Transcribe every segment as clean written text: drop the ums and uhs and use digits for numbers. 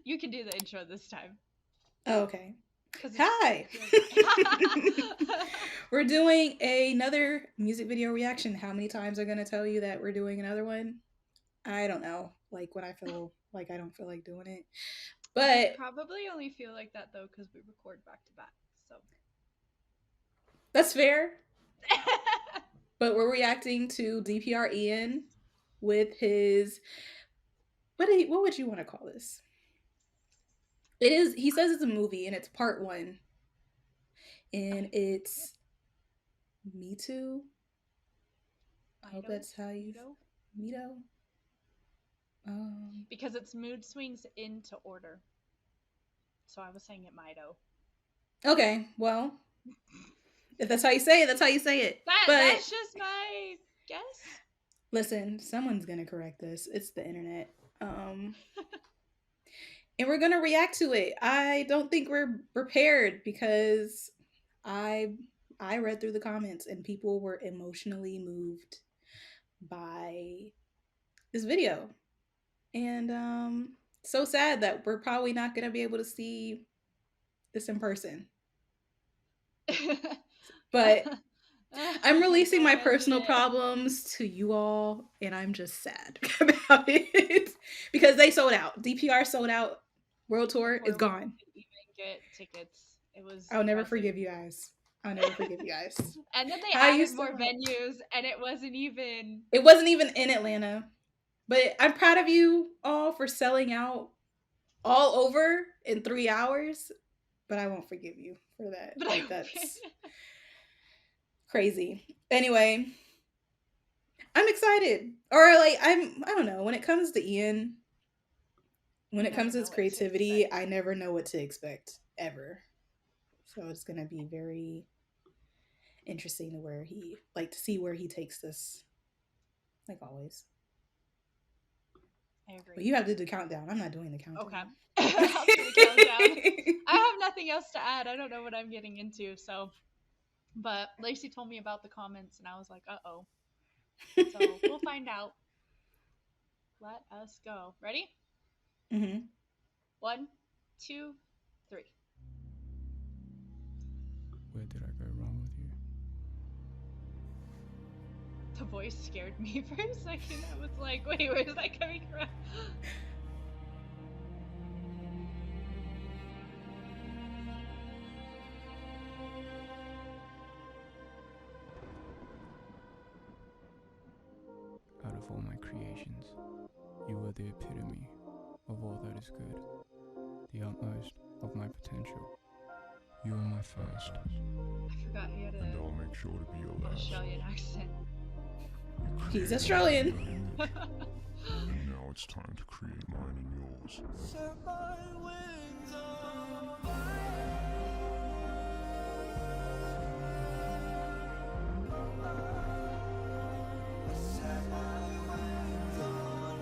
You can do the intro this time. Oh, okay. Hi! We're doing another music video reaction. How many times are going to tell you that we're doing another one? I don't know. Like when I feel like I don't feel like doing it. But you probably only feel like that though because we record back to back. So that's fair. But we're reacting to DPR Ian with his what would you want to call this? It is he says it's a movie and it's part 1. And it's Miito. I hope that's how you Miito. Because it's mood swings into order. So I was saying it Miito. Okay, well, if that's how you say it, that's how you say it. That's just my guess. Listen, someone's gonna correct this. It's the internet. And we're gonna react to it. I don't think we're prepared because I read through the comments and people were emotionally moved by this video. And so sad that we're probably not gonna be able to see this in person. But I'm releasing my personal problems to you all, and I'm just sad about it because they sold out. DPR sold out. World tour is gone. Even get tickets. It was. I'll never forgive you guys. I'll never forgive you guys. And then they added more venues, and it wasn't even. It wasn't even in Atlanta. But I'm proud of you all for selling out all over in 3 hours. But I won't forgive you for that. Like that's crazy. Anyway, I'm excited. Or like I don't know, when it comes to Ian, when it comes to his creativity, I never know what to expect ever. So it's going to be very interesting to see where he takes this, like always. I agree. But you have to do the countdown. I'm not doing the countdown. Okay. I'll do the countdown. I have nothing else to add. I don't know what I'm getting into, so. But Lacey told me about the comments, and I was like, uh-oh. So we'll find out. Let us go. Ready? Mm-hmm. 1, 2, 3. Where did I go wrong with you? The voice scared me for a second. I was like, wait, where's that coming from? Out of all my creations, you are the epitome of all that is good, the utmost of my potential. You are my first. I forgot he had and I'll make sure to be your last. Australian accent. He's Australian. And now it's time to create mine and yours. Set my wings on fire. Set my wings on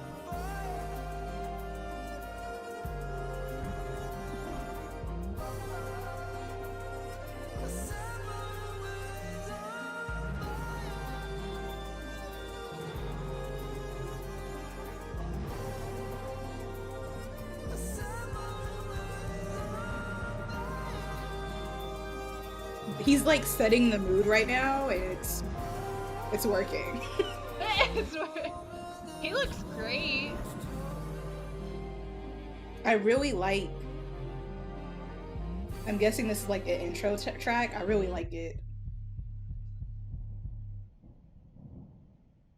He's like setting the mood right now, and it's working. He looks great. I really like. I'm guessing this is like an intro track. I really like it.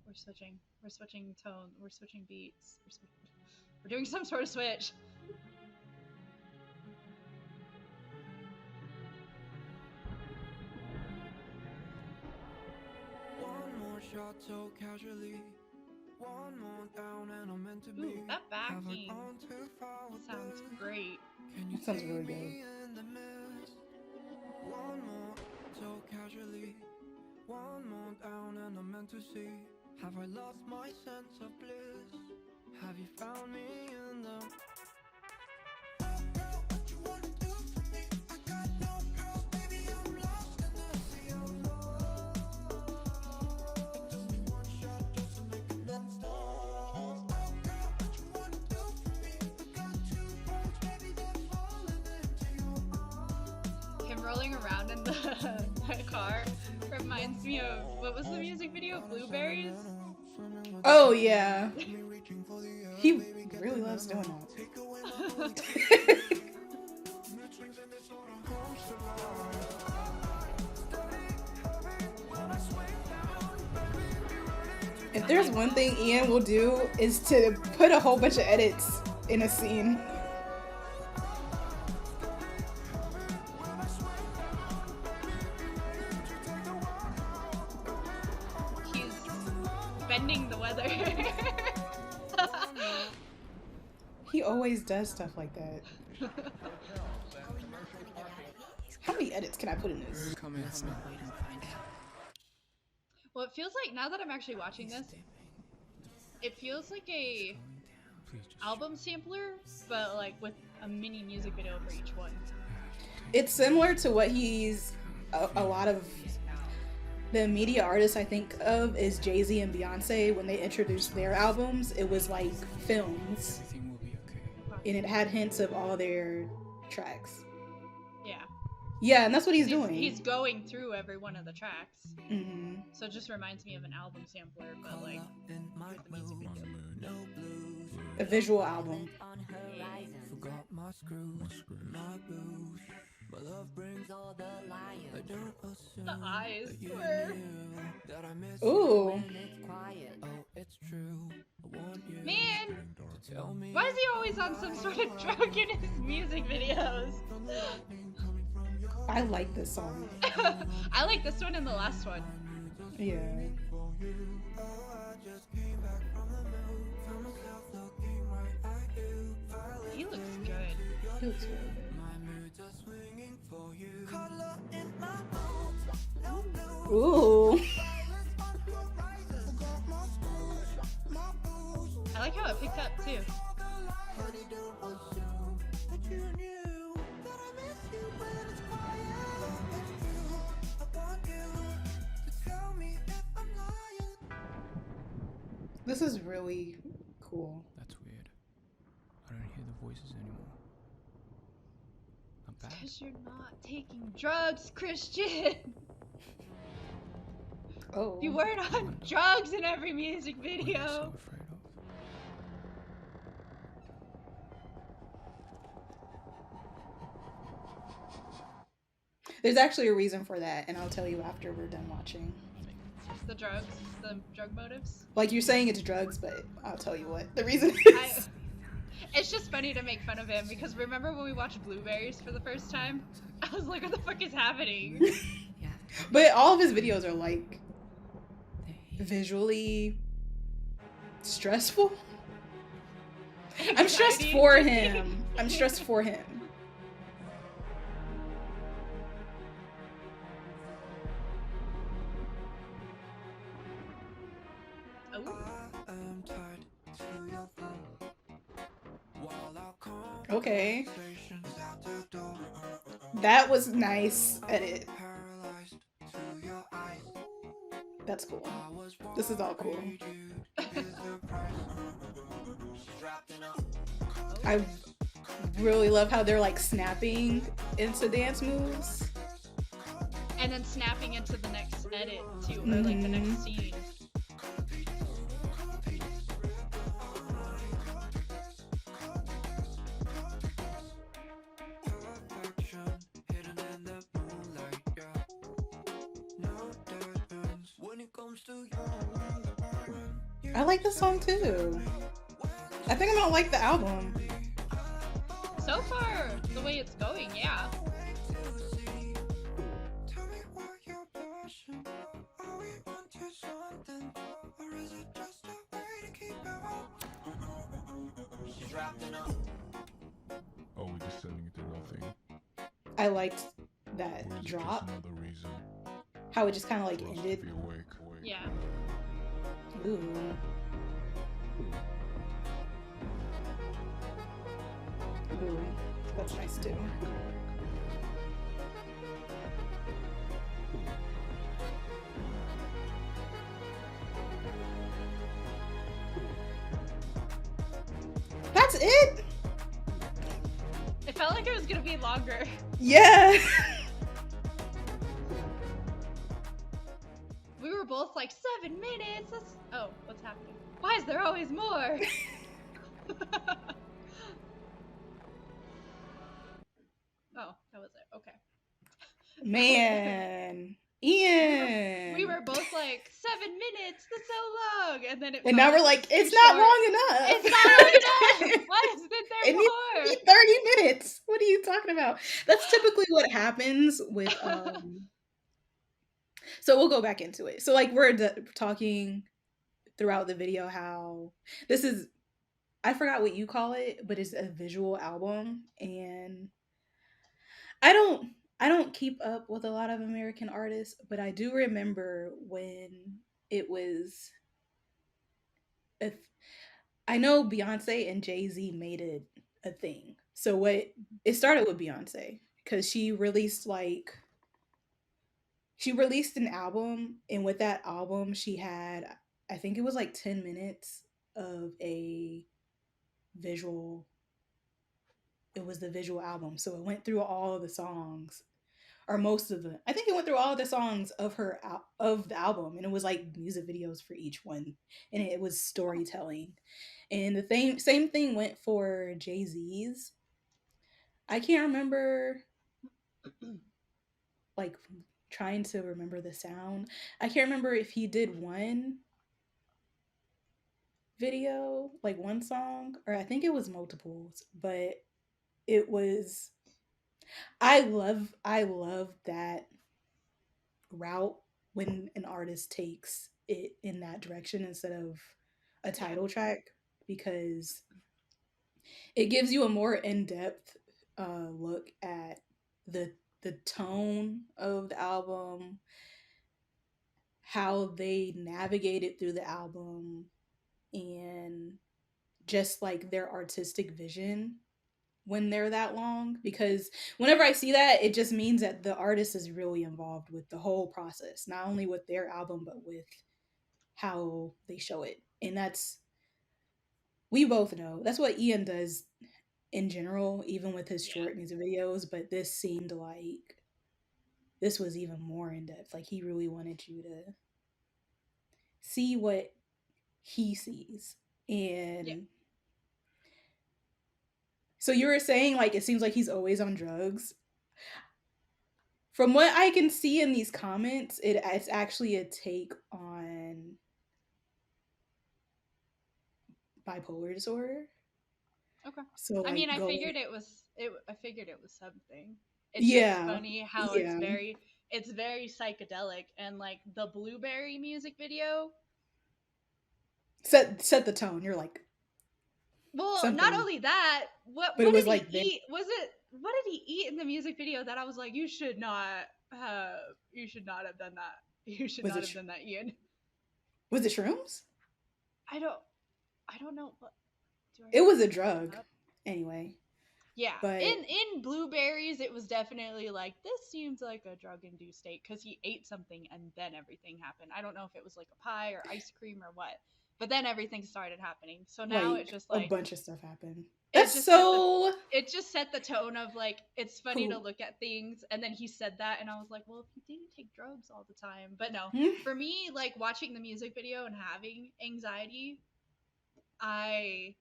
We're switching tone. We're switching beats. We're doing some sort of switch. Shot so casually. One more down and I'm meant to be. Ooh, that backing sounds great. That sounds really good. One more so casually. One more down and I'm meant to see. Have I lost my sense of bliss? Have you found me in the rolling around in the car reminds me of, what was the music video? Blueberries? Oh yeah. He really loves doing that. If there's one thing Ian will do is to put a whole bunch of edits in a scene. He's bending the weather. He always does stuff like that. How many edits can I put in this? Well, it feels like, now that I'm actually watching this, it feels like a album sampler, but like with a mini music video for each one. It's similar to what he's a lot of the media artists I think of is Jay-Z and Beyonce. When they introduced their albums, it was like films, and it had hints of all their tracks. Yeah. Yeah, and that's what he's doing. He's going through every one of the tracks. Mm-hmm. So it just reminds me of an album sampler, but like with the music video. A visual album. Forgot my screws, my blues. My love brings all the lions. I don't assume The eyes that you were. knew that I miss Ooh. you when it's quiet. Oh, it's true. I want you Man, to tell me. why is he always on some sort of drug in his music videos? I like this song. I like this one and the last one. Yeah. He looks good. He looks good. Ooh. I like how it picked up too. This is really cool. That's weird. I don't hear the voices anymore. Not bad. Because you're not taking drugs, Christian. Oh. You weren't on drugs in every music What am I video. so afraid of? There's actually a reason for that, and I'll tell you after we're done watching. The drugs, the drug motives. Like, you're saying it's drugs, but I'll tell you what the reason I, is. it's just funny to make fun of him because remember when we watched Blueberries for the first time? I was like, what the fuck is happening? But all of his videos are like visually stressful. I'm stressed Anxiety for inducing. him. I'm stressed for him. Oh. Okay. That was nice edit. That's cool. This is all cool. I really love how they're like snapping into dance moves. And then snapping into the next edit too, or like the next scene. I like this song too. I think I'm gonna like the album. So far, the way it's going, yeah. Oh, we're just sending it to nothing. I liked that Or is it drop. just another reason How it just kind of like for us to ended. be awake? Yeah. Ooh. Ooh, that's nice too. That's it? It felt like it was gonna be longer. Yeah. both like 7 minutes. That's oh, what's happening? Why is there always more? Oh, that was it. Okay. Man, We Ian. were both like 7 minutes. That's so long, and then it And felt now we're like it like, was too it's not short. long enough. It's not long enough. Why isn't It needs to there be 30 minutes. What are you talking about? That's typically what happens with more? so we'll go back into it. So like we're talking throughout the video how this is, I forgot what you call it, but it's a visual album, and I don't I don't keep up with a lot of American artists, but I do remember when it was a I know Beyonce and Jay-Z made it a thing. So what it started with Beyonce because she released an album, and with that album she had, I think it was like 10 minutes of a visual, it was the visual album. So it went through all of the songs, or most of the, I think it went through all of the songs of of the album, and it was like music videos for each one, and it was storytelling. And the same thing went for Jay-Z's. I can't remember, like, trying to remember the sound. I can't remember if he did one video, like one song, or I think it was multiples, but it was, I love that route when an artist takes it in that direction instead of a Yeah. title track, because it gives you a more in-depth look at the tone of the album, how they navigated through the album, and just like their artistic vision when they're that long. Because whenever I see that, it just means that the artist is really involved with the whole process, not only with their album but with how they show it. And that's, we both know that's what Ian does in general, even with his Yeah. short music videos, but this seemed like this was even more in depth. Like he really wanted you to see what he sees. Yeah. And so you were saying like it seems like he's always on drugs. From what I can see in these comments, it's actually a take on bipolar disorder. Okay. So I mean, like going, I figured it was something. It's just yeah, funny how yeah. it's very psychedelic, and like the blueberry music video. Set the tone. You're like Well, not something, only that, but it what was did he like eat? Was it what did he eat in the music video that I was like, have you should not have done that. You should was not it have done that, Ian. was it shrooms? I don't I don't know what do I It have was a this drug up? anyway. Yeah, But in blueberries, it was definitely like this seems like a drug induced state because he ate something and then everything happened. I don't know if it was like a pie or ice cream or what, but then everything started happening. So now it's like just a like bunch of stuff happened. it That's just set the so it just set the tone of like it's funny to cool. look at things, and then he said that and I was like, well, if he didn't take drugs all the time. But no, Hmm? for me, like watching the music video and having anxiety, I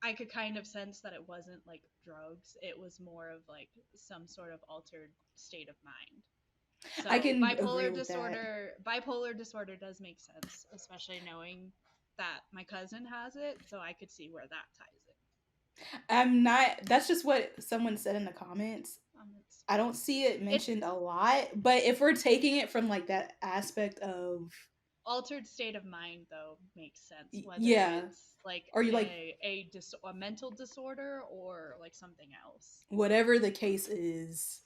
I could kind of sense that it wasn't like drugs. It was more of like some sort of altered state of mind. I So can agree with that. bipolar disorder does make sense, especially knowing that my cousin has it, so I could see where that ties I'm not, that's just what someone said in the comments. in. I don't see it It's mentioned a lot, but if we're taking it from like that aspect of altered state of mind though makes sense, whether yeah, it's like or you like a mental disorder or like something else. whatever the case is,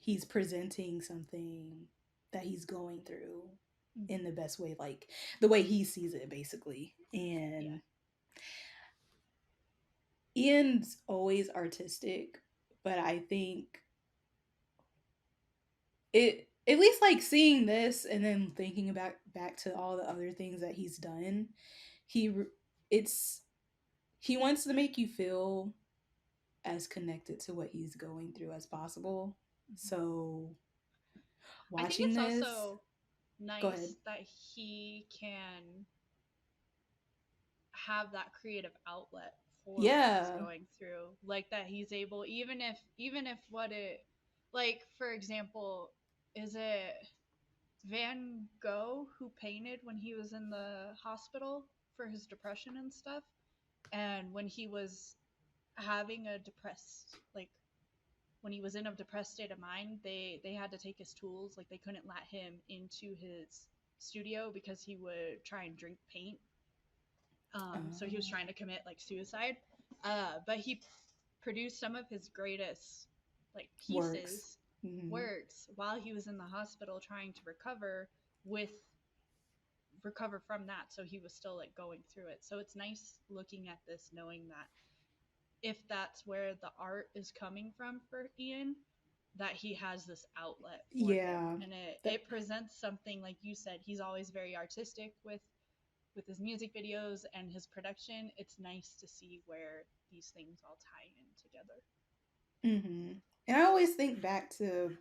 he's presenting something that he's going through in the best way, like the way he sees it basically. Yeah. And Ian's always artistic, but I think it, at least like seeing this and then thinking back to all the other things that he's done, it's he wants to make you feel as connected to what he's going through as possible. So I think watching it's this, also Go ahead. nice that he can have that creative outlet for what he's Yeah. going through, like that he's able, even if what it, like for example, is it Van Gogh who painted when he was in the hospital for his depression and stuff, and when he was having a depressed, like when he was in a depressed state of mind, they had to take his tools, like they couldn't let him into his studio because he would try and drink paint. So he was trying to commit like suicide. But he produced some of his greatest like Works. pieces, Mm-hmm. works while he was in the hospital trying to with recover from that. So he was still like going through it. So it's nice looking at this, knowing that if that's where the art is coming from for Ian, that he has this outlet for him, Yeah. and it, That, it presents something, like you said, he's always very artistic with his music videos and his production. It's nice to see where these things all tie in together. mm-hmm. And I always think back to,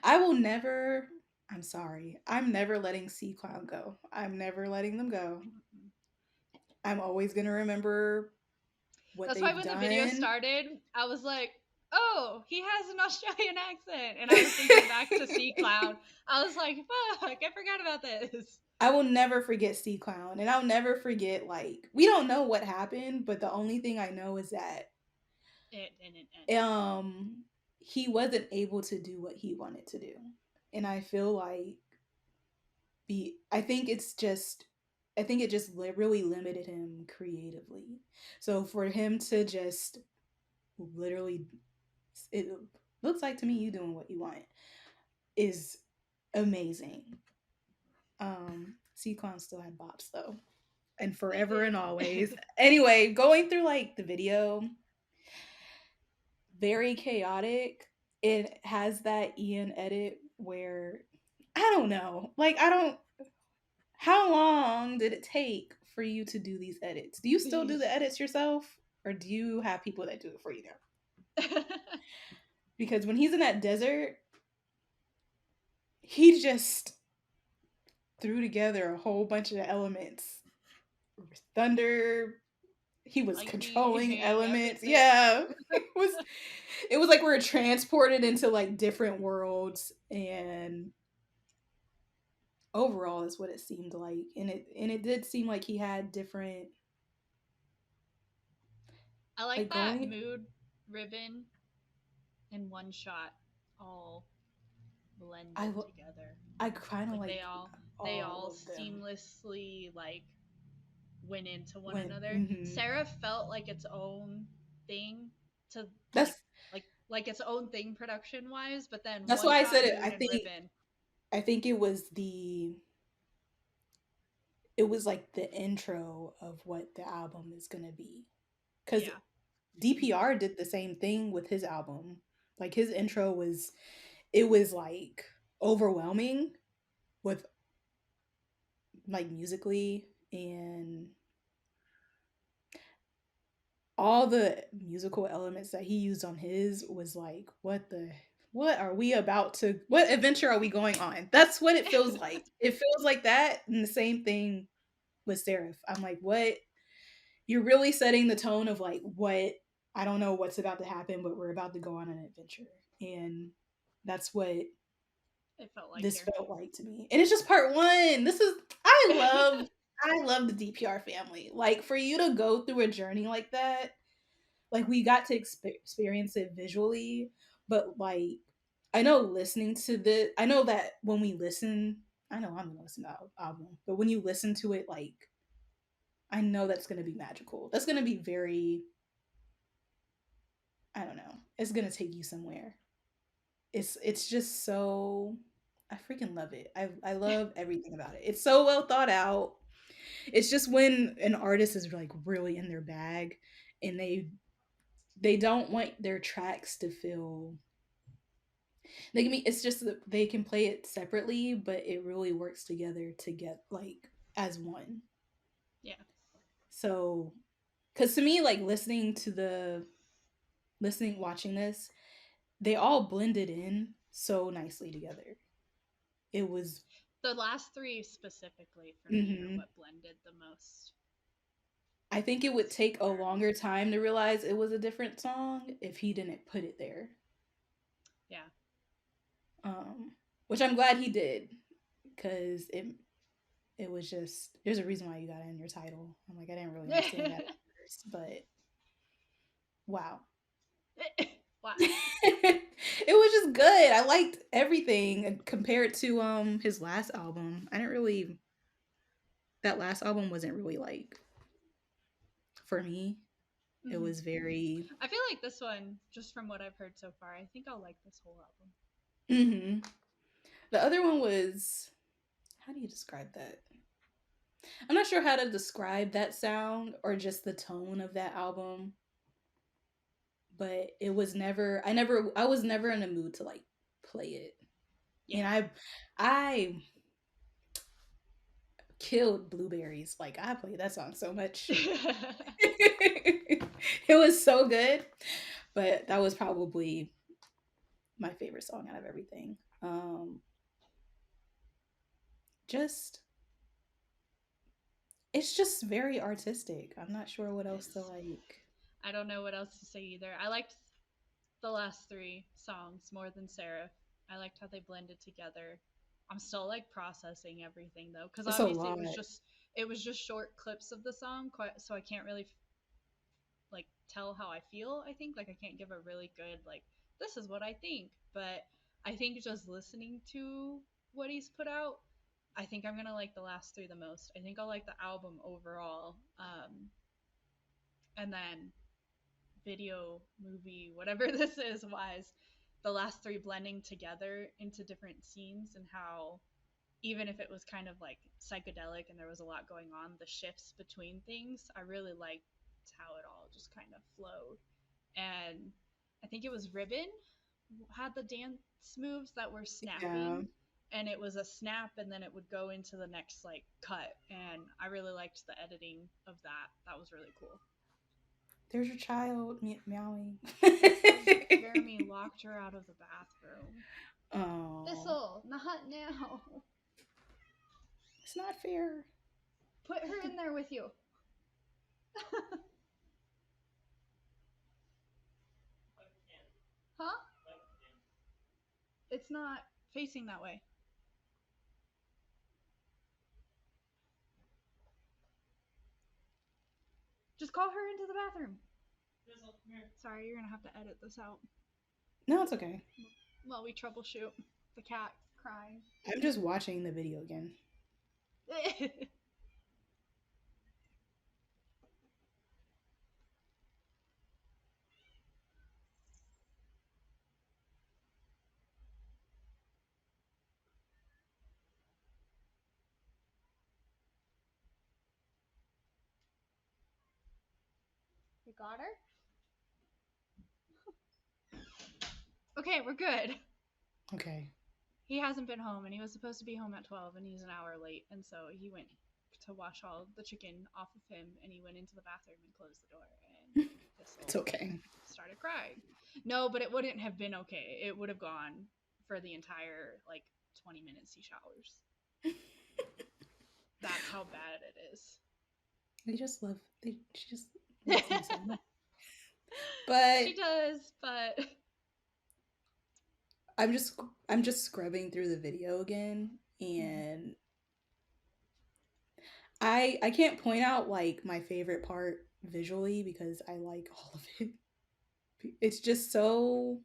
I will never, I'm sorry, I'm never letting C Clown go. I'm never letting them go. Mm-mm. I'm always going to remember what That's why they've when the video done. started, I was like, oh, he has an Australian accent. And I was thinking back to Sea Cloud. I was like, fuck, I forgot about this. I will never forget C Clown. And I'll never forget, like, we don't know what happened, but the only thing I know is that It didn't end well. um he wasn't able to do what he wanted to do. And I feel like be I think it's just I think it just really limited him creatively. So for him to just literally, it looks like to me you doing what you want is amazing. C Clown still had bops though, and They forever and always. did. Anyway, going through like the video, very chaotic. It has that Ian edit where I don't know, like I don't. How long did it take for you to do these edits? Do you still do the edits yourself, or do you have people that do it for you now? Because when he's in that desert, he just threw together a whole bunch of elements. Thunder, he was controlling Lightning, elements. everything. Yeah. It was like we were transported into like different worlds, and overall is what it seemed like. And it did seem like he had different, I like like that going mood ribbon in one shot, all I blended together. I kind of Like like they all all of them seamlessly like went into one when another. Sarah felt like its own thing to that's like its own thing production wise, but then that's one why I shot said it. mood and ribbon. I think it was like the intro of what the album is gonna be, because Yeah. DPR did the same thing with his album. Like his intro was, it was like overwhelming with like musically, and all the musical elements that he used on his was like, what are we about to, what adventure are we going on? That's what it feels like. It feels like that, and the same thing with Seraph. I'm like, what? You're really setting the tone of like what, I don't know what's about to happen, but we're about to go on an adventure. And that's what It felt like this here. felt like to me. And it's just part one. This is I love the DPR family. Like for you to go through a journey like that, like we got to experience it visually, but like I know listening to the, I know that when we listen, I know I'm gonna listen to the album, but when you listen to it, like I know that's gonna be magical. That's gonna be very, I don't know. It's gonna take you somewhere. It's just so, I freaking love it. I love everything about it. It's so well thought out. It's just when an artist is like really in their bag, and they don't want their tracks to feel, they can be, it's just that they can play it separately, but it really works together to get like as one. Yeah. So because to me, like watching this, they all blended in so nicely together. It was The last three specifically for me are Hmm. what blended the most. I think it would take a longer time to realize it was a different song if he didn't put it there. Yeah. Um, which I'm glad he did, because it was just, there's a reason why you got it in your title. I'm like, I didn't really understand that at first, but wow. Wow. It was just good. I liked everything compared to his last album. I didn't really, that last album wasn't really like, for me. It Mhm. was very I feel like this one, just from what I've heard so far, I think I'll like this whole album. hmm. The other one was, how do you describe that? I'm not sure how to describe that sound or just the tone of that album, but it was never, I was never in a mood to like play it. Yeah. And I killed Blueberries. Like, I played that song so much. It was so good, but that was probably my favorite song out of everything. Just it's just very artistic. I'm not sure what It else to is. like. I don't know what else to say either. I liked the last three songs more than Seraph. I liked how they blended together. I'm still like processing everything though, because It's a obviously lot. it was just short clips of the song, so I can't really like tell how I feel. I think like I can't give a really good like this is what I think, but I think just listening to what he's put out, I think I'm gonna like the last three the most. I think I'll like the album overall, and then video, movie, whatever this is wise, the last three blending together into different scenes and how even if it was kind of like psychedelic and there was a lot going on, the shifts between things, I really liked how it all just kind of flowed. And I think it was Ribbon had the dance moves that were Yeah. snapping and it was a snap and then it would go into the next like cut and I really liked the editing of that. That was really cool. There's your child meowing. It's because Jeremy locked her out of the bathroom. Oh, Thistle, not now. it's not fair. Put her in there with you. Huh? It's not facing that way. Just call her into the bathroom. Sorry, you're gonna have to edit this out No, it's okay. while we troubleshoot the cat crying. I'm just watching the video again. You got her? Okay, we're good. Okay. He hasn't been home, and he was supposed to be home at 12, and he's an hour late, and so he went to wash all the chicken off of him, and he went into the bathroom and closed the door, and It's okay. started crying. No, but it wouldn't have been okay. It would have gone for the entire, like, 20 minutes he showers. That's how bad it is. She just loves him so much. But She does, but I'm just scrubbing through the video again, and I can't point out like my favorite part visually because I like all of it. It's just so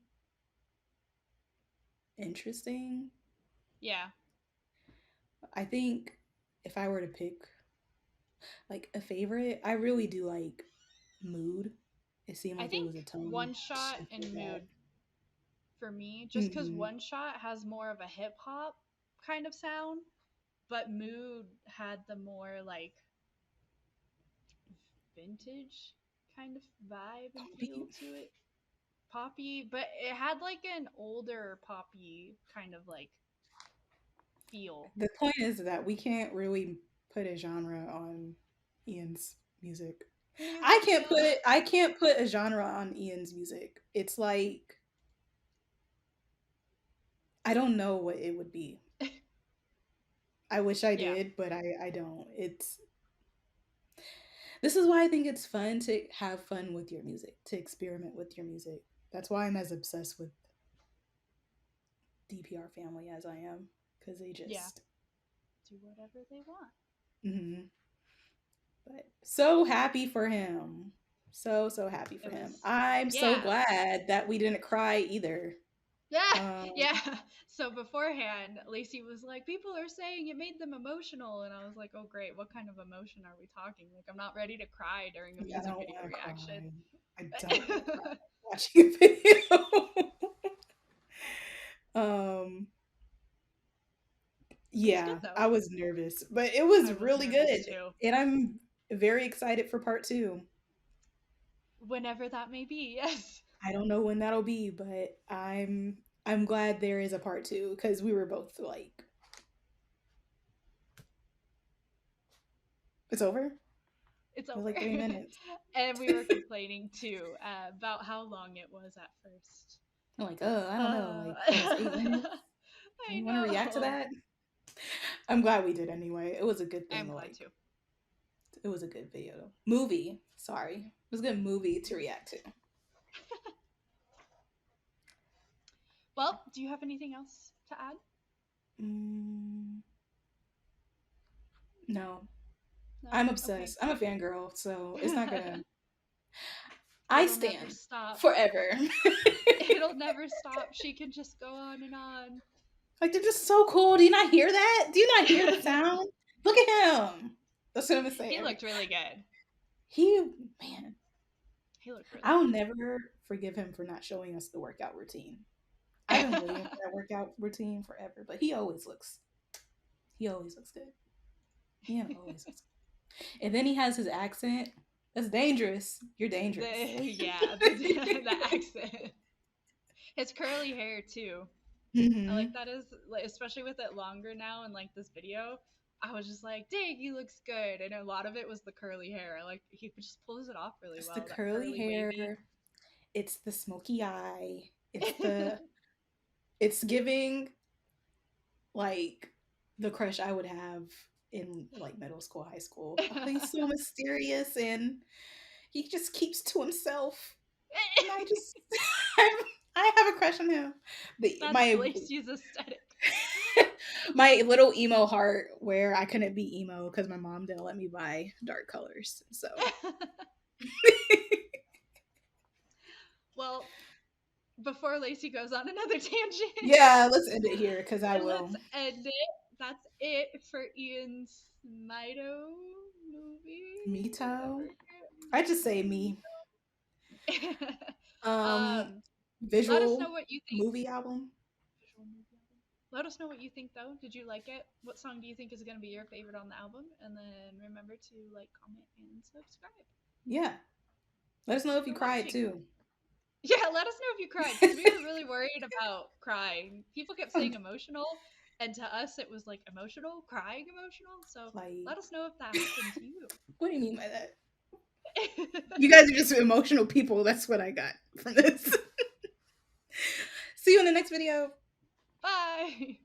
interesting. yeah. I think if I were to pick like a favorite, I really do like Mood. It seemed I like it think was a tone One Shot shift and with Mood that. for me, just because Hmm. One Shot has more of a hip hop kind of sound, but Mood had the more like vintage kind of vibe and feel Poppy. to it. Poppy, but it had like an older poppy kind of like feel. The point is that we can't really put a genre on Ian's music. Music, yeah. I can't put a genre on Ian's music. It's like I don't know what it would be. I wish I Yeah. did, but I don't. This is why I think it's fun to have fun with your music, to experiment with your music. That's why I'm as obsessed with DPR family as I am, because they Yeah. just. Do whatever they want. Mhm. But so happy for him. So happy for It him. was, I'm so yeah. glad that we didn't cry either. Yeah, Um, yeah. So beforehand, Lacey was like, "People are saying it made them emotional," and I was like, "Oh, great! What kind of emotion are we talking? Like, I'm not ready to cry during a I music don't video want to reaction." cry. I don't want to cry watching a video. um, It was good yeah, though. I was nervous, but it was I was really nervous good, too. and I'm very excited for part two. Whenever that may be, yes. I don't know when that'll be, but I'm glad there is a part two because we were both like, it's over. It's It was over. like 3 minutes. And we were complaining too about how long it was at first. I'm like, I don't know, like almost 8 minutes. I You want to react to know. that? I'm glad we did anyway. It was a good thing. I'm glad Like, too. it was a good video. Movie. Sorry. It was a good movie to react to. Well, do you have anything else to add? Mm, no. No? I'm Okay. obsessed. I'm a fangirl, so it's not gonna. I It'll never stand stop. forever. It'll never stop. She can just go on and on. Like, they're just so cool. Do you not hear that? Do you not hear the sound? Look at him. That's what I'm gonna say. He looked really good. He, man, He looked really I'll never forgive him for not showing us the workout routine. I've been good. waiting for that workout routine forever, but he always looks good. He always looks good. And then he has his accent. That's dangerous. You're dangerous. The accent. His curly hair too. I like Mm-hmm. that is like, especially with it longer now in like this video. I was just like, dang, he looks good. And a lot of it was the curly hair. I like he just pulls it off really It's the well. That curly curly wavy. hair. It's the smoky eye. It's giving like the crush I would have in like middle school, high school. Oh, he's so mysterious and he just keeps to himself. And I just I have a crush on him. That's Lacey's aesthetic. My little emo heart where I couldn't be emo because my mom didn't let me buy dark colors. So Well, before Lacey goes on another tangent, yeah, let's end it here because I let's will. end it. That's it for Ian's Miito movie. Mito. I just say me. um, let us know Visual what you think. movie album. Visual movie album. Let us know what you think though. Did you like it? What song do you think is going to be your favorite on the album? And then remember to like, comment, and subscribe. Yeah. Let us know if you For cried watching. too. Yeah, let us know if you cried because we were really worried about crying. People kept saying emotional, and to us it was like emotional, crying emotional. So Like, let us know if that happened to you. what do you mean by that? You guys are just emotional people. That's what I got from this. See you in the next video. Bye.